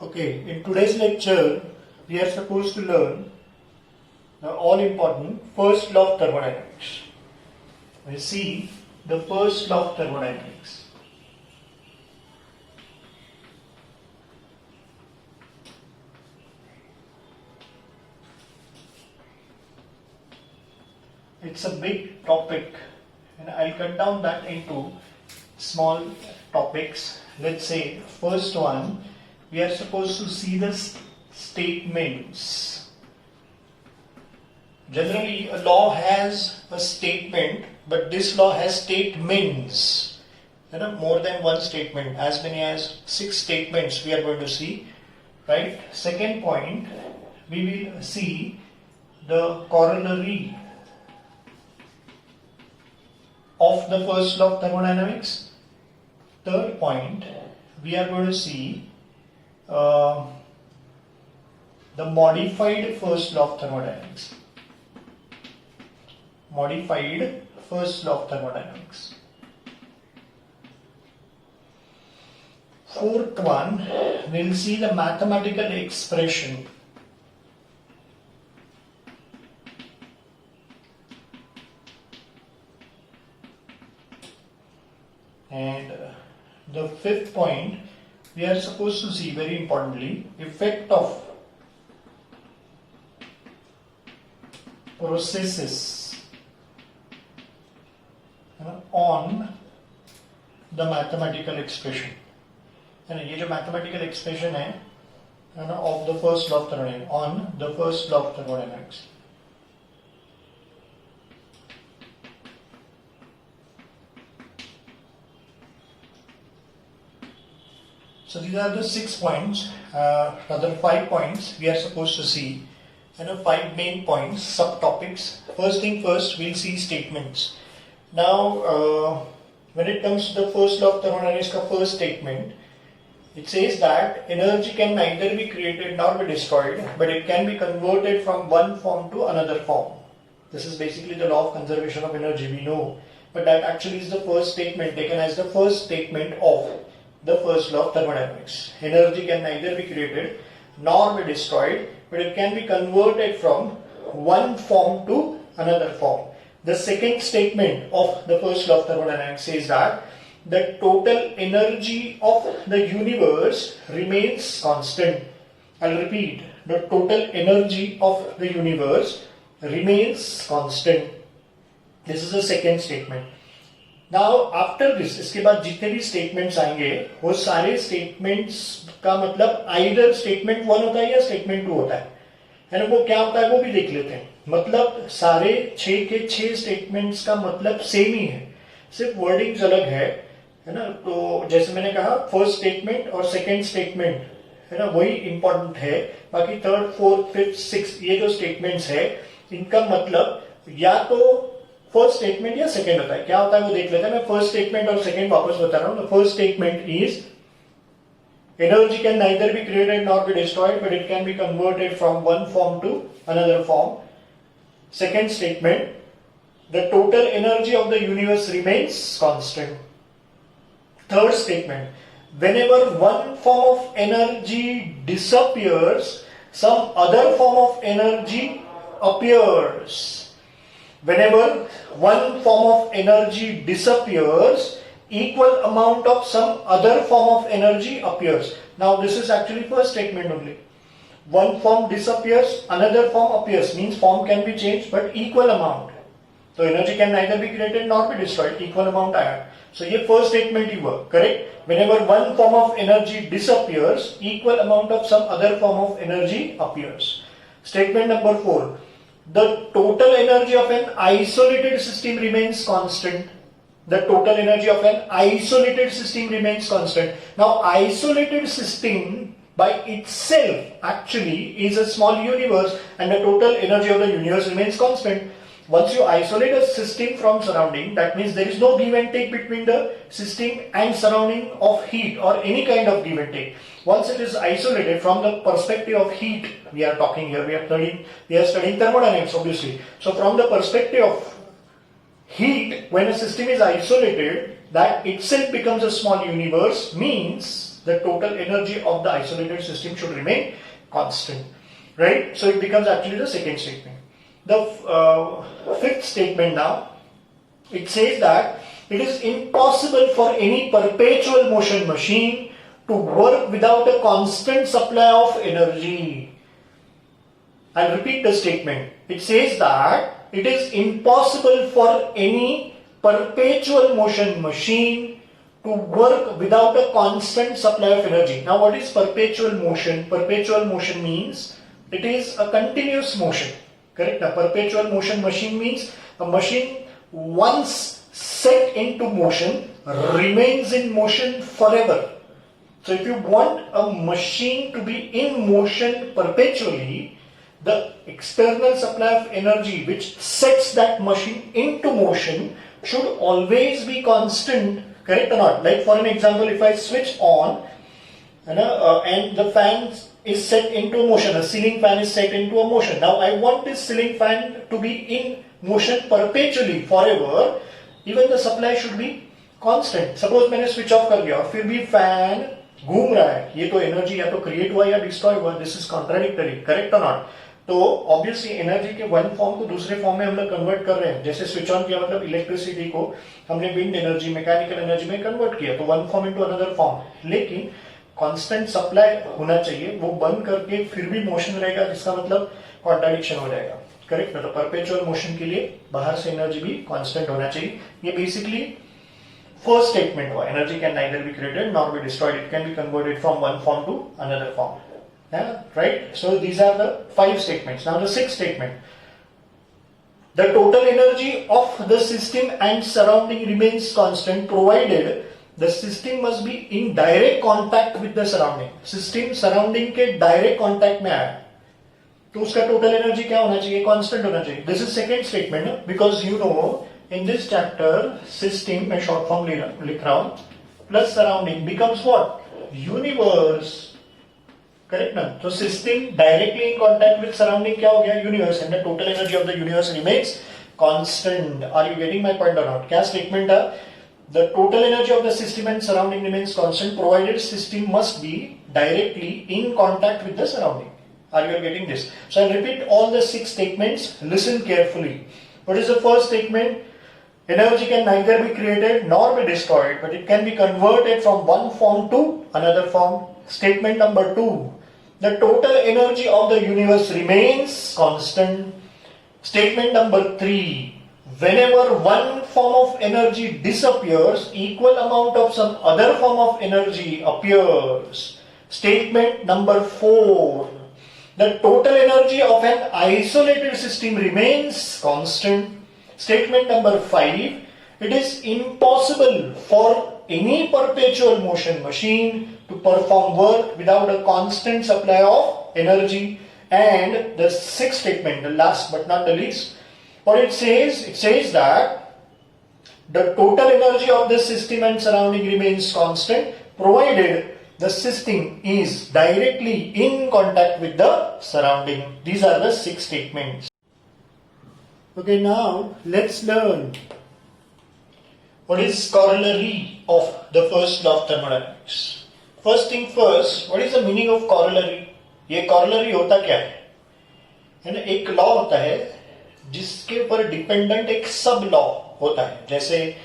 Okay, in today's lecture, we are supposed to learn the all important first law of thermodynamics. We see the first law of thermodynamics. It's a big topic, and I'll cut down that into small topics. Let's say, first one, we are supposed to see the statements. Generally, a law has a statement, but this law has statements. More than one statement, as many as 6 statements we are going to see. Right? Second point, we will see the corollary of the first law of thermodynamics. Third point, we are going to see the modified first law of thermodynamics. Modified first law of thermodynamics. Fourth one, we'll see the mathematical expression. And the fifth point, we are supposed to see, very importantly, effect of processes on the mathematical expression. And ये जो mathematical expression है of the first law of thermodynamics, on the first law of thermodynamics. So these are the 6 points, rather 5 points we are supposed to see, 5 main points, subtopics. First thing first, we'll see statements. Now, when it comes to the first law of thermodynamics, ka first statement, it says that energy can neither be created nor be destroyed, but it can be converted from one form to another form. This is basically the law of conservation of energy, we know, but that actually is the first statement, taken as the first statement of the first law of thermodynamics. Energy can neither be created nor be destroyed, but it can be converted from one form to another form. The second statement of the first law of thermodynamics says that the total energy of the universe remains constant. I'll repeat, the total energy of the universe remains constant. This is the second statement. Now after this, इसके बाद जितने भी statements आएंगे, वो सारे statements का मतलब either statement 1 होता है या statement 2 होता है ना, वो क्या होता है वो भी देख लेते हैं. मतलब सारे 6 के 6 statements का मतलब सेम ही है, सिर्फ wordings अलग है ना. तो जैसे मैंने कहा, फर्स्ट स्टेटमेंट और सेकंड स्टेटमेंट है ना, वही इंपॉर्टेंट है. बाकी थर्ड, फोर्थ, फिफ्थ, सिक्स्थ, ये जो स्टेटमेंट्स है, इनका मतलब या तो फर्स्ट स्टेटमेंट या सेकंड होता है. क्या होता है वो देख लेते हैं. मैं फर्स्ट स्टेटमेंट और सेकंड वापस बता रहा हूं. First statement is energy can neither be created nor be destroyed, but it can be converted from one form to another form. Second statement, the total energy of the universe remains constant. Third statement, whenever one form of energy disappears, some other form of energy appears. Whenever one form of energy disappears, equal amount of some other form of energy appears. Now this is actually first statement only. One form disappears, another form appears, means form can be changed but equal amount. So energy can neither be created nor be destroyed, equal amount आया. So ये first statement ही हुआ, correct? Whenever one form of energy disappears, equal amount of some other form of energy appears. Statement number 4, the total energy of an isolated system remains constant. The total energy of an isolated system remains constant. Now isolated system by itself actually is a small universe, and the total energy of the universe remains constant. Once you isolate a system from surrounding, that means there is no give and take between the system and surrounding of heat or any kind of give and take. Once it is isolated from the perspective of heat, we are talking here, we are studying thermodynamics obviously. So from the perspective of heat, when a system is isolated, that itself becomes a small universe, means the total energy of the isolated system should remain constant, right? So it becomes actually the second statement. The fifth statement now, it says that it is impossible for any perpetual motion machine to work without a constant supply of energy. I'll repeat the statement. It says that it is impossible for any perpetual motion machine to work without a constant supply of energy. Now, what is perpetual motion? Perpetual motion means it is a continuous motion. Correct? A perpetual motion machine means a machine once set into motion remains in motion forever. So if you want a machine to be in motion perpetually, the external supply of energy which sets that machine into motion should always be constant, correct or not? Like for an example, if I switch on and the fan is set into motion, a ceiling fan is set into a motion. Now I want this ceiling fan to be in motion perpetually, forever. Even the supply should be constant. Suppose मैंने switch off कर दिया और फिर भी fan घूम रहा है, ये तो एनर्जी या तो क्रिएट हुआ या डिस्ट्रॉय हुआ. दिस इज कॉन्ट्राडिक्टरी, करेक्ट और नॉट? तो ऑब्वियसली एनर्जी के वन फॉर्म को दूसरे फॉर्म में हम लोग कन्वर्ट कर रहे हैं. जैसे स्विच ऑन किया मतलब इलेक्ट्रिसिटी को हमने विंड एनर्जी, मैकेनिकल एनर्जी में कन्वर्ट किया, तो one form into another form. लेकिन कांस्टेंट सप्लाई होना चाहिए, वो बंद करके फिर भी मोशन रहेगा, जिसका मतलब कॉन्ट्राडिक्शन हो जाएगा. करेक्ट? तो परपेचुअल मोशन के लिए बाहर से एनर्जी भी कांस्टेंट होना चाहिए. ये बेसिकली first statement हुआ. Energy can neither be created nor be destroyed. It can be converted from one form to another form. Yeah, right? So these are the 5 statements. Now the 6th statement. The total energy of the system and surrounding remains constant provided the system must be in direct contact with the surrounding. System surrounding के direct contact में आया, तो उसका total energy क्या होना चाहिए? Constant होना चाहिए. This is second statement, because you know in this chapter system में short form लिख रहा हूं, plus surrounding becomes what? Universe. Correct ना? तो system directly in contact with surrounding क्या हो गया? Universe. And the total energy of the universe remains constant. Are you getting my point or not? क्या statement है? The total energy of the system and surrounding remains constant provided system must be directly in contact with the surrounding. Are you getting this? So I'll repeat all the 6 statements. Listen carefully. What is the first statement? Energy can neither be created nor be destroyed, but it can be converted from one form to another form. Statement number 2. The total energy of the universe remains constant. Statement number 3. Whenever one form of energy disappears, equal amount of some other form of energy appears. Statement number 4. The total energy of an isolated system remains constant. Statement number 5. It is impossible for any perpetual motion machine to perform work without a constant supply of energy. And the 6th statement, the last but not the least, what it says that the total energy of the system and surrounding remains constant provided the system is directly in contact with the surrounding. These are the 6 statements. Okay, now let's learn what is corollary of the first law of thermodynamics. First thing first, what is the meaning of corollary? ये corollary होता क्या है ना? एक law होता है जिसके ऊपर डिपेंडेंट एक सब लॉ होता है. जैसे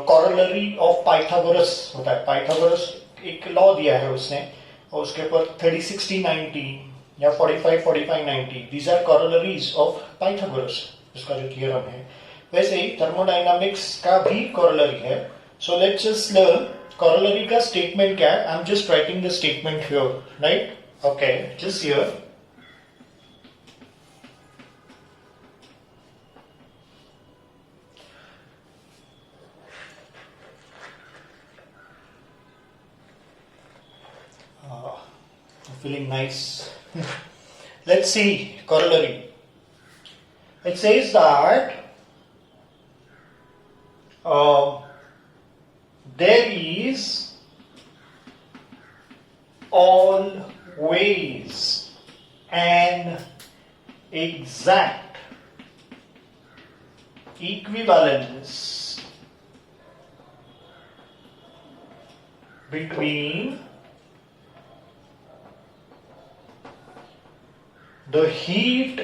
corollary of Pythagoras होता है. Pythagoras एक लॉ दिया है उसने, और उसके ऊपर 30, 60, 90 या 45, 45, 90. These are corollaries of Pythagoras. इसका जो थियरम है, वैसे ही थर्मोडायनामिक्स का भी कॉरोलरी है. So let's just learn corollary का स्टेटमेंट क्या है. I am just writing the statement here, right? Okay, just here. Feeling nice. Let's see corollary. It says that there is always an exact equivalence between the heat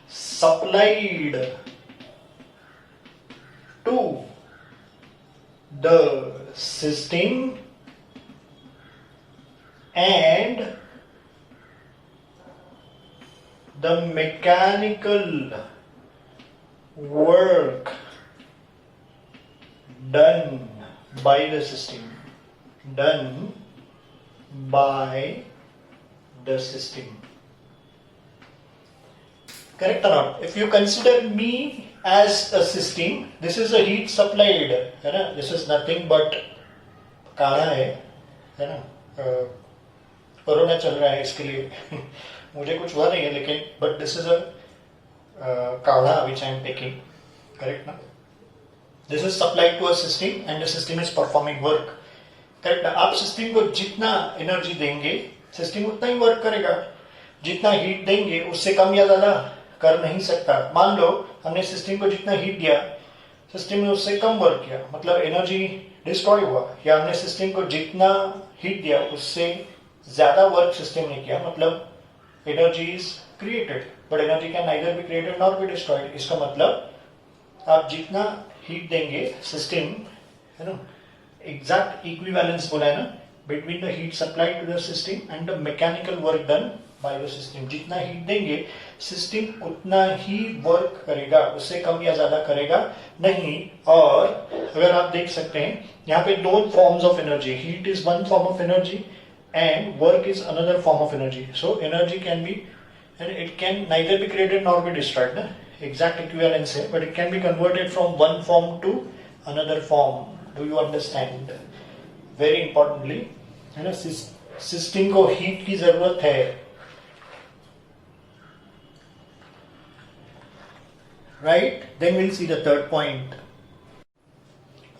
supplied to the system and the mechanical work done by the system. Correct or not? If you consider me as a system, this is a heat supplied, है ना? This is nothing but काढ़ा है ना? Corona चल रहा है इसके लिए मुझे कुछ हुआ नहीं है लेकिन but this is a काढ़ा which I am taking, correct ना? This is supplied to a system and the system is performing work. Correct है. आप सिस्टम को जितना एनर्जी देंगे सिस्टम उतना ही वर्क करेगा. जितना हीट देंगे उससे कम या ज्यादा कर नहीं सकता. मान लो हमने सिस्टम को जितना हीट दिया सिस्टम ने उससे कम वर्क किया मतलब एनर्जी डिस्ट्रॉय हुआ, या हमने सिस्टम को जितना हीट दिया उससे ज्यादा वर्क सिस्टम ने किया मतलब energy is created but energy can neither be created not be destroyed. इसका मतलब आप जितना हीट देंगे सिस्टम है ना exact equivalence बोला है ना between the heat supplied to the system and the mechanical work done by the system. जितना हीट देंगे सिस्टम उतना ही वर्क करेगा, उससे कम या ज्यादा करेगा नहीं. और अगर आप देख सकते हैं यहाँ पे दो forms of energy, heat is one form of energy and work is another form of energy. So energy can be and it can neither be created nor be destroyed. ना exact equivalence है but it can be converted from one form to another form. Do you understand? Very importantly, है ना system को heat की जरूरत है. Right? Then we'll see the third point.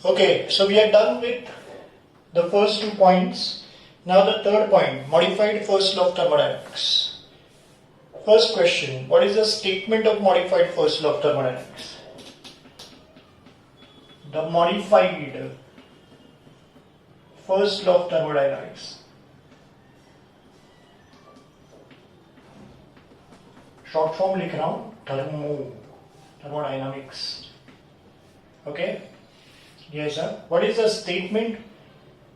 Okay, so we are done with the first 2 points. Now the third point, modified first law of thermodynamics. First question, what is the statement of modified first law of thermodynamics? The modified first law of thermodynamics. Short form लिख रहा हूँ thermodynamics. Okay? Yes, sir. What is the statement?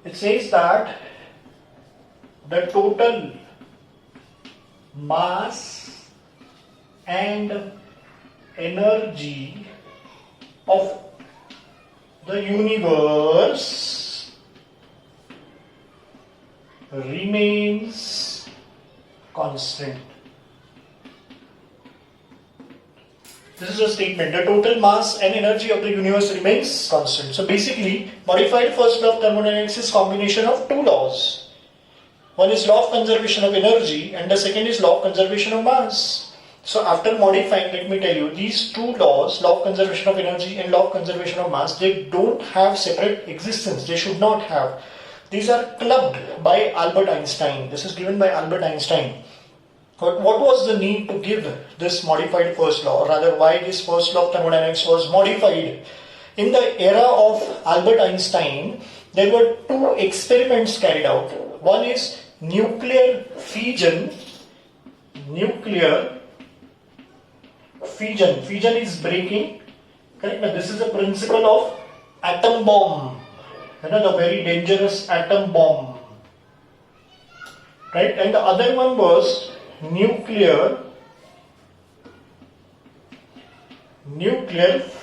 It says that the total mass and energy of the universe remains constant. This is a statement. The total mass and energy of the universe remains constant. So basically, modified first law of thermodynamics is combination of two laws. One is law of conservation of energy and the second is law of conservation of mass. So after modifying, let me tell you, these two laws, law of conservation of energy and law of conservation of mass, they don't have separate existence. They should not have. These are clubbed by Albert Einstein. This is given by Albert Einstein. But what was the need to give this modified first law, or rather why this first law of thermodynamics was modified? In the era of Albert Einstein, there were two experiments carried out. One is nuclear fission. Fission is breaking. Correct? Now, this is a principle of atom bomb. The very dangerous atom bomb. Right? And the other one was nuclear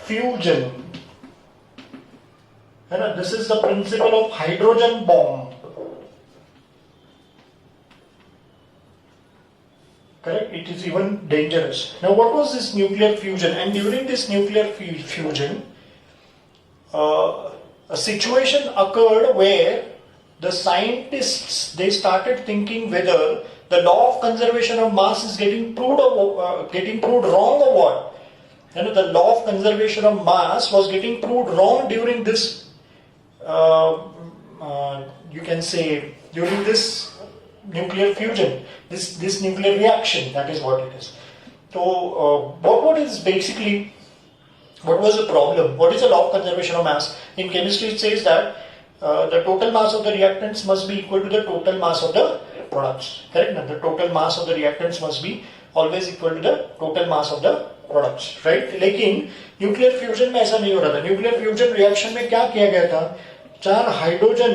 fusion. This is the principle of hydrogen bomb. Correct? It is even dangerous. Now, what was this nuclear fusion? And during this nuclear fusion, a situation occurred where the scientists, they started thinking whether the law of conservation of mass is getting proved wrong or what. The law of conservation of mass was getting proved wrong during this, you can say, during this nuclear fusion, this nuclear reaction, that is what it is. So, what was the problem? What is the law of conservation of mass? In chemistry, it says that the total mass of the reactants must be equal to the total mass of the products. Correct? Now, the total mass of the reactants must be always equal to the total mass of the products. Right? लेकिन nuclear fusion में ऐसा नहीं हो रहा था. Nuclear fusion reaction में क्या किया गया था? 4 हाइड्रोजन,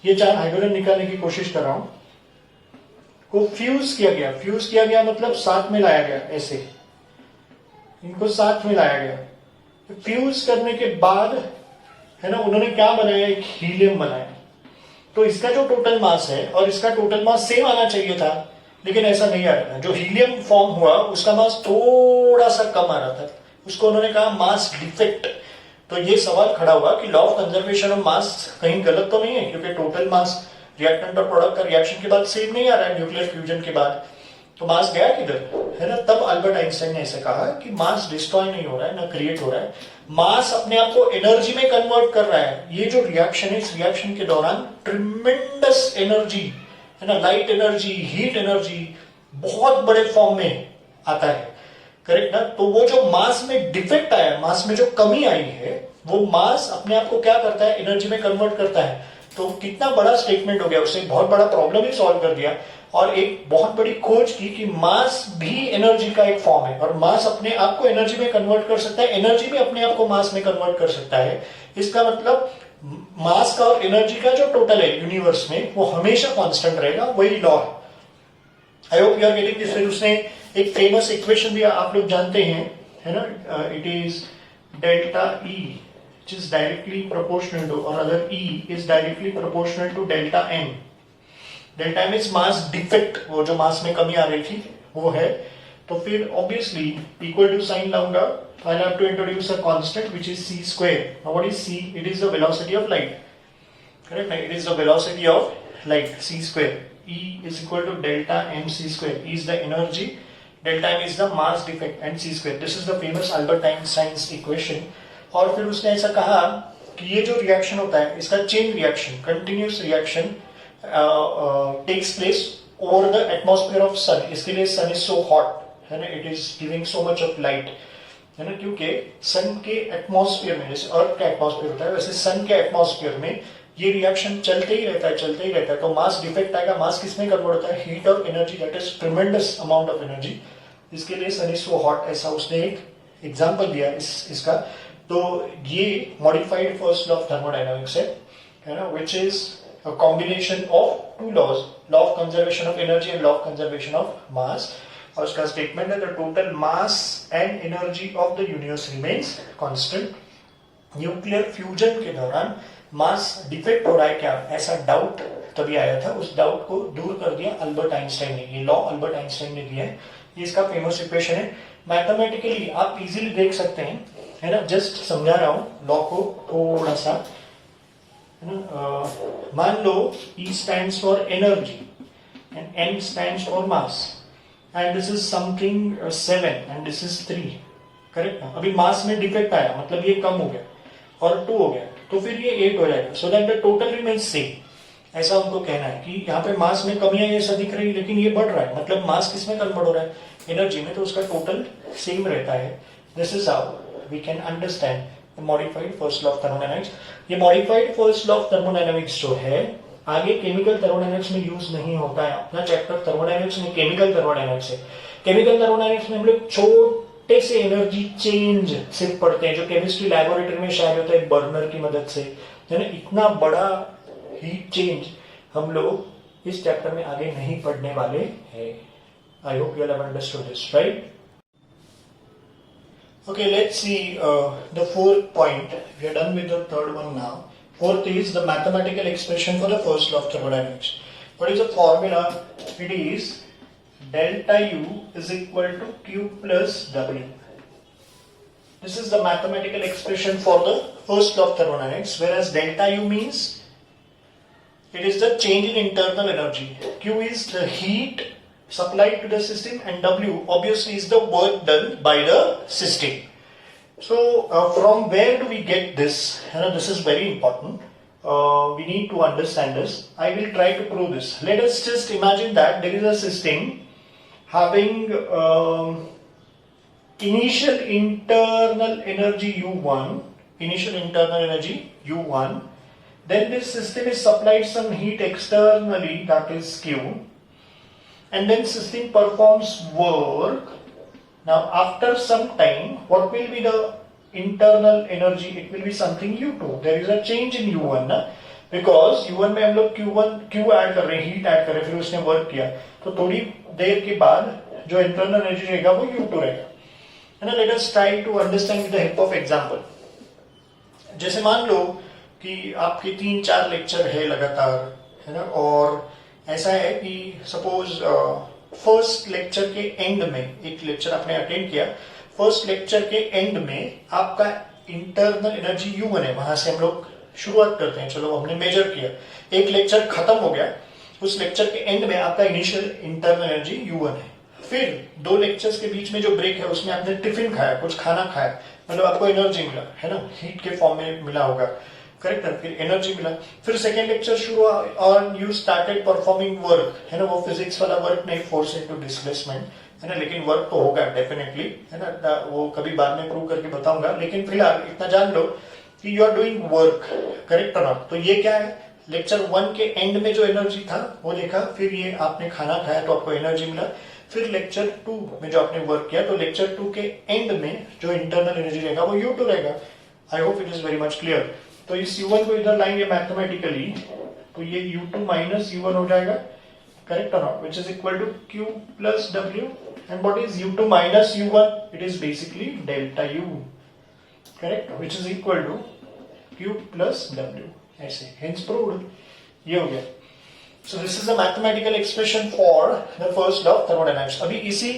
ये 4 हाइड्रोजन निकालने की कोशिश कर रहा हूं, को फ्यूज किया गया. फ्यूज किया गया मतलब साथ में लाया गया, ऐसे इनको साथ में लाया गया. फ्यूज करने के बाद है ना, उन्होंने क्या बनाया? एक हीलियम बनाया. तो इसका जो टोटल मास है और इसका टोटल मास सेम आना चाहिए था, लेकिन ऐसा नहीं आ रहा था. जो हीलियम फॉर्म हुआ उसका मास थोड़ा सा कम आ रहा था. उसको उन्होंने कहा मास डिफेक्ट. तो ये सवाल खड़ा हुआ कि लॉ ऑफ कंजर्वेशन ऑफ मास कहीं गलत तो नहीं है, क्योंकि टोटल मास रिएक्टेंट और प्रोडक्ट का रिएक्शन के बाद सेम नहीं आ रहा है न्यूक्लियर फ्यूजन के बाद. तो मास गया किधर, है ना? तब अल्बर्ट आइंस्टाइन ने ऐसे कहा कि मास डिस्ट्रॉय नहीं हो रहा है, ना क्रिएट हो रहा है, मास अपने आप को एनर्जी में कन्वर्ट कर रहा है. ये जो रिएक्शन है, इस रिएक्शन के दौरान ट्रिमेंडस एनर्जी, है ना, लाइट एनर्जी, हीट एनर्जी बहुत बड़े फॉर्म में आता है. करेक्ट ना? तो वो जो मास में डिफेक्ट आया, मास में जो कमी आई है, वो मास अपने आप को क्या करता है? एनर्जी में कन्वर्ट करता है. तो कितना बड़ा स्टेटमेंट हो गया, उससे बहुत बड़ा प्रॉब्लम ही सॉल्व कर दिया और एक बहुत बड़ी खोज की कि मास भी एनर्जी का एक फॉर्म है और मास अपने आप को एनर्जी में कन्वर्ट कर सकता है, एनर्जी भी अपने आप को मास में कन्वर्ट कर सकता है. इसका मतलब मास का और एनर्जी का जो टोटल है यूनिवर्स में, वो हमेशा कांस्टेंट रहेगा. वही लॉ है. I hope you are getting this. फिर उसने एक फेमस इक्वेशन भी आप लोग जानते हैं, है ना? It is delta E which is directly proportional to, or rather E is directly proportional to delta M. Delta M is mass defect, वो जो मास में कमी आ रही थी वो है. तो फिर obviously equal to साइन लाऊंगा. I'll have to introduce a constant which is c square. Now what is c? It is the velocity of light. Correct? It is the velocity of light, c square. E is equal to delta M c square. E is the energy, delta M is the mass defect, and c square. This is the famous Albert Einstein's equation. और फिर उसने ऐसा कहा कि ये जो reaction होता है, इसका chain reaction, continuous reaction takes place over the atmosphere of sun. इसके लिए सन इज सो हॉट, है ना, it is giving so much of light, है ना, क्योंकि सन के एटमॉस्फेयर में, जैसे अर्थ का एटमॉस्फेयर होता है वैसे सन के एटमॉस्फेयर में ये रिएक्शन चलते ही रहता है, चलते ही रहता है. तो मास डिफेक्ट आएगा. मास किसमें कन्वर्ट होता है? हीट और energy, that is tremendous amount of energy. इसके लिए सन इज सो हॉट, ऐसा उसने एक एग्जाम्पल दिया इसका. तो ये modified first law of thermodynamics है ना, which is a combination of 2 laws, law of conservation of energy and law of conservation of mass. और उसका स्टेटमेंट है the total mass and energy of the universe remains constant. Nuclear fusion के दौरान mass defect हो रहा है क्या, ऐसा डाउट तभी आया था. उस डाउट को दूर कर दिया अल्बर्ट आइंस्टाइन ने. ये लॉ अल्बर्ट आइंस्टाइन ने दिया है. ये इसका फेमस इक्वेशन है. मैथमेटिकली आप इजीली देख सकते हैं, है ना. जस्ट समझा रहा हूं लॉ को थोड़ा सा, है ना. मान लो E stands for energy and M stands for mass and this is something 7 and this is 3. Correct ना? अभी मास में डिफेक्ट आया, मतलब ये कम हो गया और 2 हो गया, तो फिर ये 8 हो जाएगा. So that the total remains same. ऐसा उनको कहना है कि यहाँ पे मास में कमियां ऐसा दिख रही है, लेकिन ये बढ़ रहा है, मतलब मास किसमें कन्वर्ट हो रहा है? एनर्जी में. तो उसका टोटल सेम रहता है. This is how we can understand the modified first law of thermodynamics. ये modified first law of thermodynamics जो है, आगे केमिकल थर्मोडायनामिक्स में यूज नहीं होता है. अपना चैप्टर थर्मोडायनामिक्स में केमिकल थर्मोडायनामिक्स है. केमिकल थर्मोडायनामिक्स में हम लोग छोटे से एनर्जी चेंज सिर्फ पढ़ते हैं, जो केमिस्ट्री लैबोरेटरी में शायद होता है बर्नर की मदद से, है ना. इतना बड़ा हीट चेंज हम लोग इस चैप्टर में आगे नहीं पढ़ने वाले हैं. आई hope you have understood this, right? Okay, let's see the fourth point. We are done with the third one now. Fourth is the mathematical expression for the first law of thermodynamics. What is the formula? It is delta U is equal to Q plus W. This is the mathematical expression for the first law of thermodynamics, whereas delta U means it is the change in internal energy. Q is the heat supplied to the system and W obviously is the work done by the system. So from where do we get this? This is very important. We need to understand this. I will try to prove this. Let us just imagine that there is a system having initial internal energy U1, then this system is supplied some heat externally, that is Q, and then system performs work. Now after some time, what will be the internal energy? It will be something U2. There is a change in U1 ना, because U1 में हम लोग Q add कर रहे हैं, heat add कर रहे हैं, फिर उसने वर्क किया, तो थोड़ी देर के बाद जो इंटरनल एनर्जी रहेगा वो U2 रहेगा, है ना. Let us try to understand with the help of example. जैसे मान लो कि आपके 3-4 लेक्चर है लगातार, है ना, और ऐसा है कि सपोज फर्स्ट लेक्चर के एंड में, एक लेक्चर आपने अटेंड किया, फर्स्ट लेक्चर के एंड में आपका इंटरनल एनर्जी U1 है, वहां से हम लोग शुरुआत करते हैं. चलो हमने मेजर किया, एक लेक्चर खत्म हो गया, उस लेक्चर के एंड में आपका इनिशियल इंटरनल एनर्जी U1 है. फिर 2 लेक्चर्स के बीच में जो ब्रेक है उसमें आपने टिफिन खाया, कुछ खाना खाया, मतलब आपको एनर्जी मिला, है ना, हीट के फॉर्म में मिला होगा, करेक्ट है, फिर एनर्जी मिला. फिर सेकेंड लेक्चर शुरू और यू स्टार्टेड परफॉर्मिंग वर्क, है ना, वो फिजिक्स वाला वर्क नहीं, फोर्स इनटू डिस्प्लेसमेंट, है ना, लेकिन वर्क तो होगा डेफिनेटली, है ना, वो कभी बाद में प्रूव करके बताऊंगा. लेकिन फिलहाल इतना जान लो कि you are doing work, correct है ना. तो ये क्या है, लेक्चर 1 के एंड में जो एनर्जी था वो देखा, फिर ये आपने खाना खाया तो आपको एनर्जी मिला. फिर लेक्चर 2 में जो आपने वर्क किया, तो लेक्चर 2 के एंड में जो इंटरनल एनर्जी रहेगा वो U2 रहेगा. I hope it is very much clear. तो इस U1 को इधर लाएंगे मैथमेटिकली, तो ये U2 माइनस U1 हो जाएगा, करेक्ट है ना, which is equal to Q plus W. And what is U2 minus U1? It is basically delta U, correct, which is equal to Q plus W. ऐसे, hence proved. ये हो गया. So this is the mathematical expression for the first law of thermodynamics. अभी इसी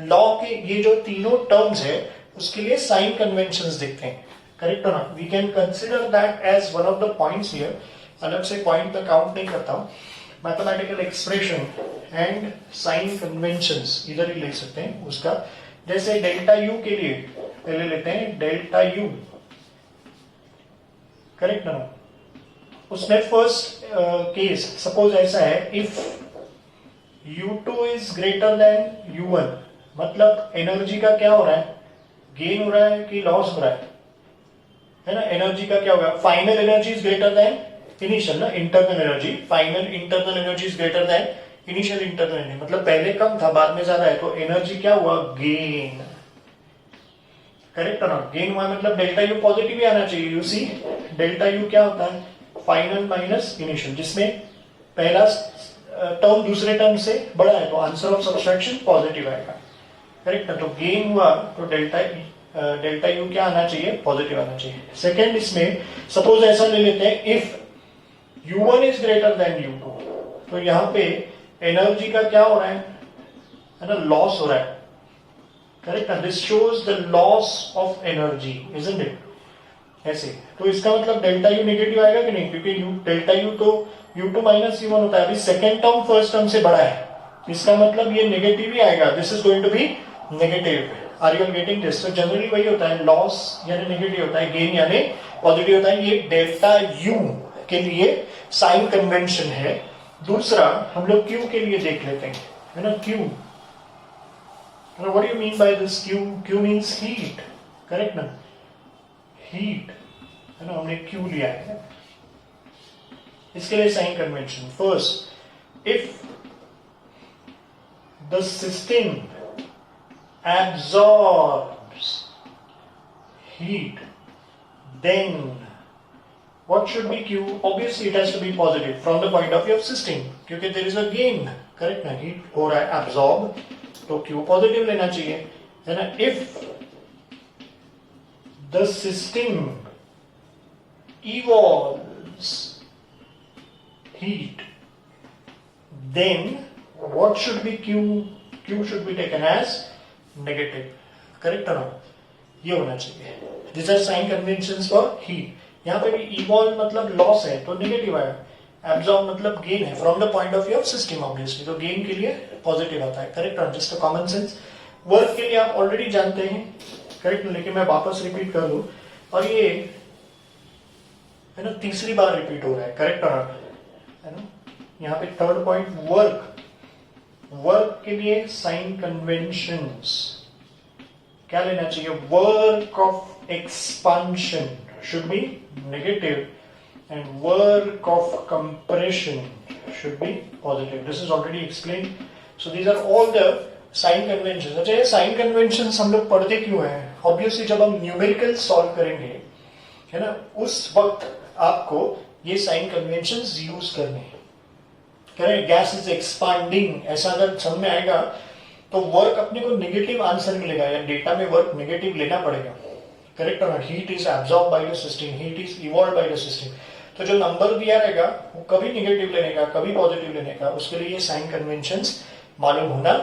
law के ये जो तीनों टर्म्स है उसके लिए साइन कन्वेंशंस देखते हैं, करेक्ट है ना. We can consider that as one of the points here. अलग से पॉइंट पे काउंट नहीं करता हूं. Mathematical expression and sign conventions इधर ही ले सकते हैं उसका. जैसे डेल्टा यू के लिए पहले लेते हैं डेल्टा यू, करेक्ट है ना. उसमें फर्स्ट केस सपोज ऐसा है, if U2 is greater then U1, मतलब एनर्जी का क्या हो रहा है, गेन हो रहा है कि लॉस हो रहा है ना. एनर्जी का क्या होगा, final energy is greater than initial ना, internal energy, final internal energy is greater than initial internal energy, मतलब पहले कम था बाद में ज्यादा है, तो एनर्जी क्या हुआ, गेन, करेक्ट है ना. गेन हुआ मतलब डेल्टा यू पॉजिटिव ही आना चाहिए. यू सी डेल्टा यू क्या होता है, फाइनल माइनस इनिशियल, जिसमें पहला टर्म दूसरे टर्म से बड़ा है तो आंसर ऑफ सब्सट्रैक्शन पॉजिटिव आएगा, करेक्ट है. तो गेन हुआ तो डेल्टा यू क्या आना चाहिए, पॉजिटिव आना चाहिए. सेकेंड, इसमें सपोज ऐसा ले लेते हैं, if U1 is greater then U2, तो यहाँ पे एनर्जी का क्या हो रहा है ना, लॉस हो रहा है, करेक्ट है. This shows the loss of energy, isn't it. ऐसे, तो इसका मतलब डेल्टा यू नेगेटिव आएगा कि नहीं, क्योंकि डेल्टा यू तो U2 माइनस U1 होता है. अभी सेकेंड टर्म फर्स्ट टर्म से बड़ा है, इसका मतलब ये नेगेटिव ही आएगा. This is going to be negative. Are you getting this? तो जनरली वही होता है, लॉस यानी नेगेटिव होता है, गेन यानी पॉजिटिव होता है. ये डेल्टा यू के लिए साइन कन्वेंशन है. दूसरा हम लोग क्यू के लिए देख लेते हैं, है ना. Q, what do you mean by this Q? Q means heat, correct ना, हीट, है ना, हमने क्यू लिया है. इसके लिए sign convention, first, if the system absorbs heat, then what should be Q? Obviously it has to be positive from the point of view of system, क्योंकि there is a gain, correct ना, heat हो रहा है absorb, तो Q positive लेना चाहिए, है ना. If the system evolves heat, then what should be Q? Q should be taken as negative, correct है ना. ये होना चाहिए. This are sign conventions for heat. यहाँ पे भी इवॉल्व मतलब लॉस है तो नेगेटिव आएगा, एब्जॉर्ब मतलब गेन है from the point of view of system obviously, तो गेन के लिए पॉजिटिव आता है, करेक्ट है. Just common sense. वर्क के लिए आप ऑलरेडी जानते हैं, करेक्ट, लेकिन मैं वापस रिपीट कर दूं, और ये है ना तीसरी बार रिपीट हो रहा है, करेक्ट है ना. यहाँ पे थर्ड पॉइंट, वर्क. वर्क के लिए साइन कन्वेंशंस क्या लेना चाहिए, work of expansion should be negative, and work of compression should be positive. This is already explained. So these are all the sign convention. अच्छा, ये साइन कन्वेंशन हम लोग पढ़ते क्यों हैं? ऑब्वियसली जब हम न्यूमेरिकल सॉल्व करेंगे, है ना, उस वक्त आपको ये साइन कन्वेंशन यूज करने हैं. करें गैस इज एक्सपांडिंग, ऐसा अगर समझ में आएगा तो वर्क अपने को नेगेटिव आंसर मिलेगा या डेटा में वर्क नेगेटिव लेना पड़ेगा. करेक्ट है ना? Heat is absorb by the system, heat is evolve by the system. तो जो नंबर दिया रहेगा वो कभी नेगेटिव लेने का कभी पॉजिटिव लेने का, उसके लिए ये साइन कन्वेंशन मालूम होना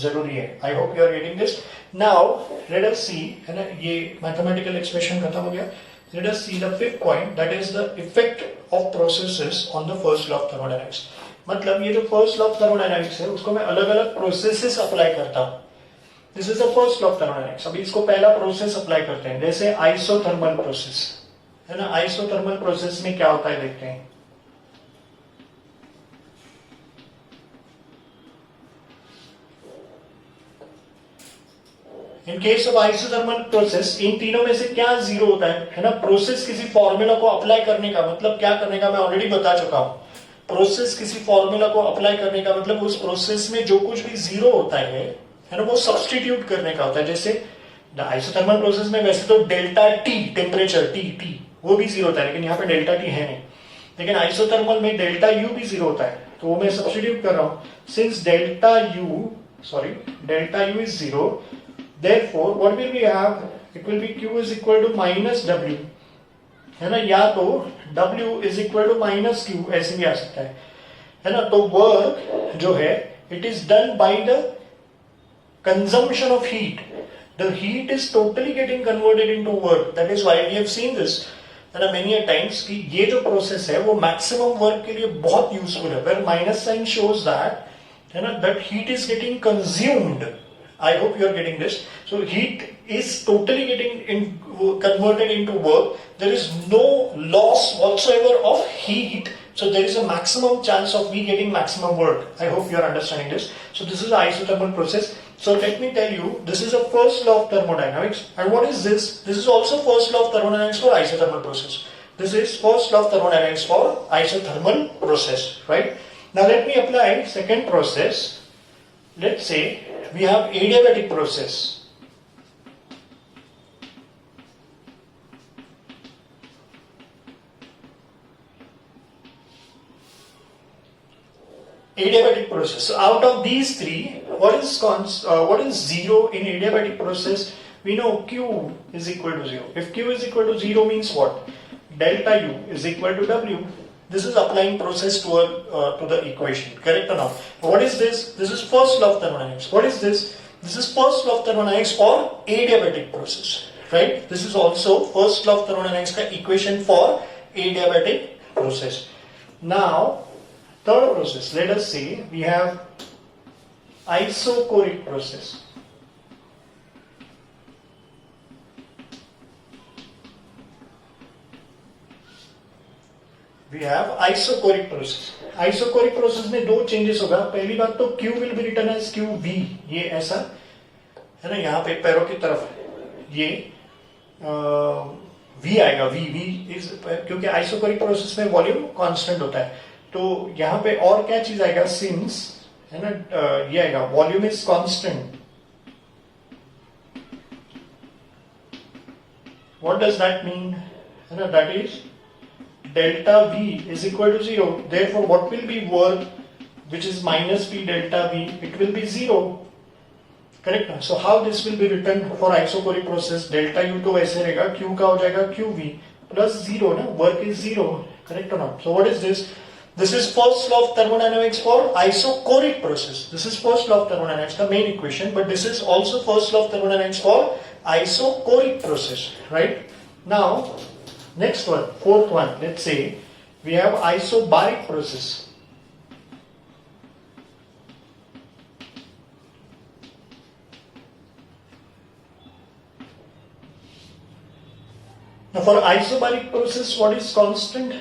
जरूरी है. I hope you are getting this. Now let us see, है ना, ये मैथमेटिकल एक्सप्रेशन खत्म हो गया. Let us see the fifth point, that is the effect of processes on the first law of thermodynamics. मतलब ये जो फर्स्ट लॉ ऑफ थर्मोडायनामिक्स है उसको मैं अलग अलग प्रोसेसेस अप्लाई करता हूं. This is the first law of thermodynamics. अभी इसको पहला प्रोसेस अप्लाई करते हैं, जैसे आइसोथर्मल प्रोसेस, है ना. आइसोथर्मल प्रोसेस में क्या होता है देखते हैं. In case of isothermal process in तीनों में से क्या जीरो होता है ना. प्रोसेस किसी फॉर्मूला को अप्लाई करने का मतलब क्या करने का मैं ऑलरेडी बता चुका हूं. प्रोसेस किसी फॉर्मूला को अप्लाई करने का मतलब उस प्रोसेस में जो कुछ भी जीरो होता है ना, वो सब्सटीट्यूट करने का होता है. जैसे आइसोथर्मल प्रोसेस में वैसे तो डेल्टा टी, टेम्परेचर टी वो भी जीरो होता है, लेकिन यहाँ पे डेल्टा टी है नहीं. लेकिन आइसोथर्मल में डेल्टा यू भी जीरो होता है, तो वो मैं सब्सटीट्यूट कर रहा हूं. Since delta U is zero, therefore what will we have? It will be Q is equal to minus W, है ना, या तो W is equal to minus Q, ऐसे भी आ सकता है ना. तो वर्क जो है it is done by the consumption of heat. The heat is totally getting converted into work. That is why we have seen this है ना many a times कि ये जो प्रोसेस है वो मैक्सिमम वर्क के लिए बहुत यूजफुल है. where minus sign shows that, है ना, that heat is getting consumed. I hope you are getting this. So heat is totally getting converted into work. There is no loss whatsoever of heat. So there is a maximum chance of me getting maximum work. I hope you are understanding this. So this is the isothermal process. So let me tell you, this is the first law of thermodynamics. And what is this? This is also first law of thermodynamics for isothermal process. This is first law of thermodynamics for isothermal process, right? Now let me apply second process. Let's say we have adiabatic process. Adiabatic process. So out of these three, what is zero in adiabatic process? We know Q is equal to 0. If Q is equal to 0 means what? Delta U is equal to W. This is applying process to the equation, correct or not? What is this? This is first law of thermodynamics. What is this? This is first law of thermodynamics for adiabatic process, right? This is also first law of thermodynamics ka equation for adiabatic process. Now, third process, let us see, we have isochoric process. We have isochoric process. Isochoric process में दो changes होगा. पहली बात तो Q will be written as QV, ये ऐसा है ना, यहाँ पे पैरों की तरफ ये V आएगा. V इज क्योंकि आइसोकोरिक प्रोसेस में वॉल्यूम कांस्टेंट होता है, तो यहाँ पे और क्या चीज आएगा, सिंस, है ना, ये आएगा volume is constant. What does that mean, है ना, that is delta V is equal to 0. Therefore, what will be work which is minus P delta V? It will be 0. Correct? So, how this will be written for isochoric process? Delta U तो ऐसे रहेगा, Q का हो जाएगा QV plus 0 ना, work is 0. Correct or not? So, what is this? This is first law of thermodynamics for isochoric process. This is first law of thermodynamics, the main equation, but this is also first law of thermodynamics for isochoric process, right? Now, next one, fourth one, let's say we have isobaric process. Now for isobaric process, what is constant?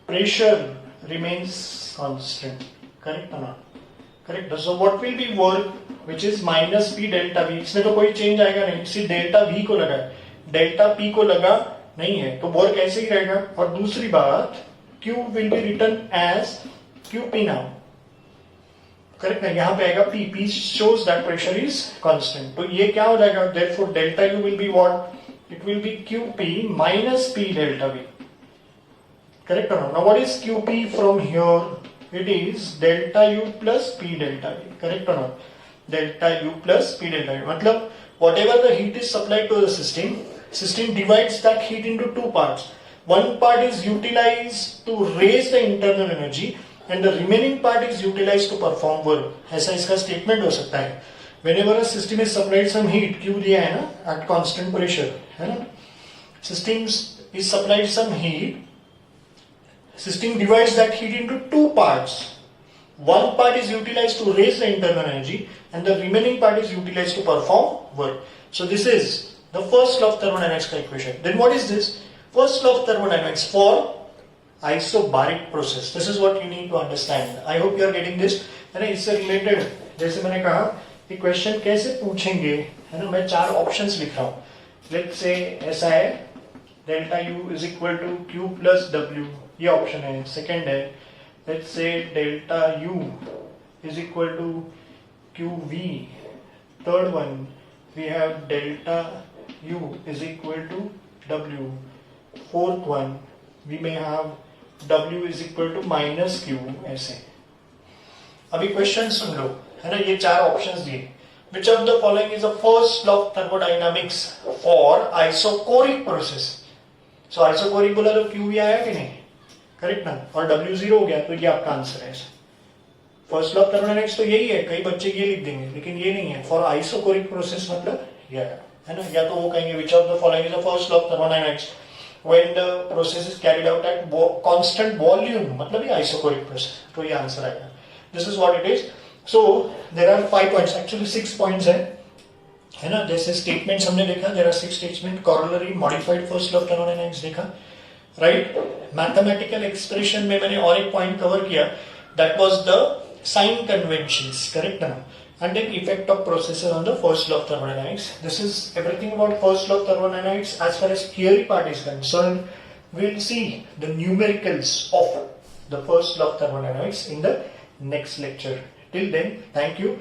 Pressure remains constant. Correct or not? Correct. So what will be work which is minus P delta V? इसमें तो कोई change आएगा नहीं. इसी delta V को लगा, delta P को लगा, नहीं है, तो वर्क ऐसे ही रहेगा। और दूसरी बात, Q will be written as QP now, correct ना, यहाँ पे आएगा P, P shows that pressure is constant, तो ये क्या हो जाएगा, therefore delta U will be what, it will be QP minus P delta V, correct or not? Now what is QP from here? It is delta U plus P delta V, correct or not? Delta U plus P delta V, मतलब whatever the heat is supplied to the system divides that heat into two parts. One part is utilized to raise the internal energy and the remaining part is utilized to perform work. ऐसा इसका statement हो सकता है। Whenever a system is supplied some heat, Q दिया है ना, at constant pressure, है ना, system is supplied some heat, system divides that heat into two parts. One part is utilized to raise the internal energy and the remaining part is utilized to perform work. So this is the first law of thermodynamics equation. Then what is this? First law of thermodynamics for isobaric process. This is what you need to understand. I hope you are getting this. है ना, इससे related जैसे मैंने कहा कि question कैसे पूछेंगे, है ना, मैं चार ऑप्शंस लिख रहा हूँ। लेट्स से ऐसा है, delta U is equal to Q plus W, ये ऑप्शन है। सेकेंड है, let's say delta U is equal to QV. Third one, we have delta U is equal to W. Fourth one, we may have W is equal to minus Q, ऐसे। अभी question सुन लो, है ना, ये चार options दिए। Which of the following is the first law of thermodynamics for isochoric process? So isochoric बोला तो Q भी आया कि नहीं, करेक्ट ना, और W0 हो गया, तो ये आपका आंसर है। फर्स्ट लॉ ऑफ थर्मोडायनामिक्स तो यही है, कई बच्चे ये लिख देंगे, लेकिन ये नहीं है। फॉर आइसोकोरिक प्रोसेस मतलब ये है ना, या तो वो कहेंगे which of the following is the first law of thermodynamics when the process is carried out at constant volume, मतलब ये आइसोकोरिक प्रोसेस, तो ये आंसर आएगा। This is what it is. So there are 5 points, actually 6 points है ना। जैसे statements हमने देखा, there are 6 statement, corollary, modified first law of thermodynamics देखा, राइट। मैथमेटिकल एक्सप्रेशन में मैंने और एक पॉइंट कवर किया, that was the sign conventions, correct ना, and then effect of processor on the first law of thermodynamics. This is everything about first law of thermodynamics. As far as theory part is concerned, we'll see the numericals of the first law of thermodynamics in the next lecture. Till then, thank you,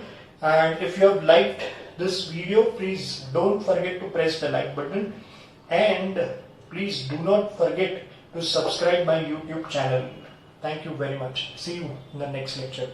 and if you have liked this video, please don't forget to press the like button, and please do not forget to subscribe my YouTube channel. Thank you very much. See you in the next lecture.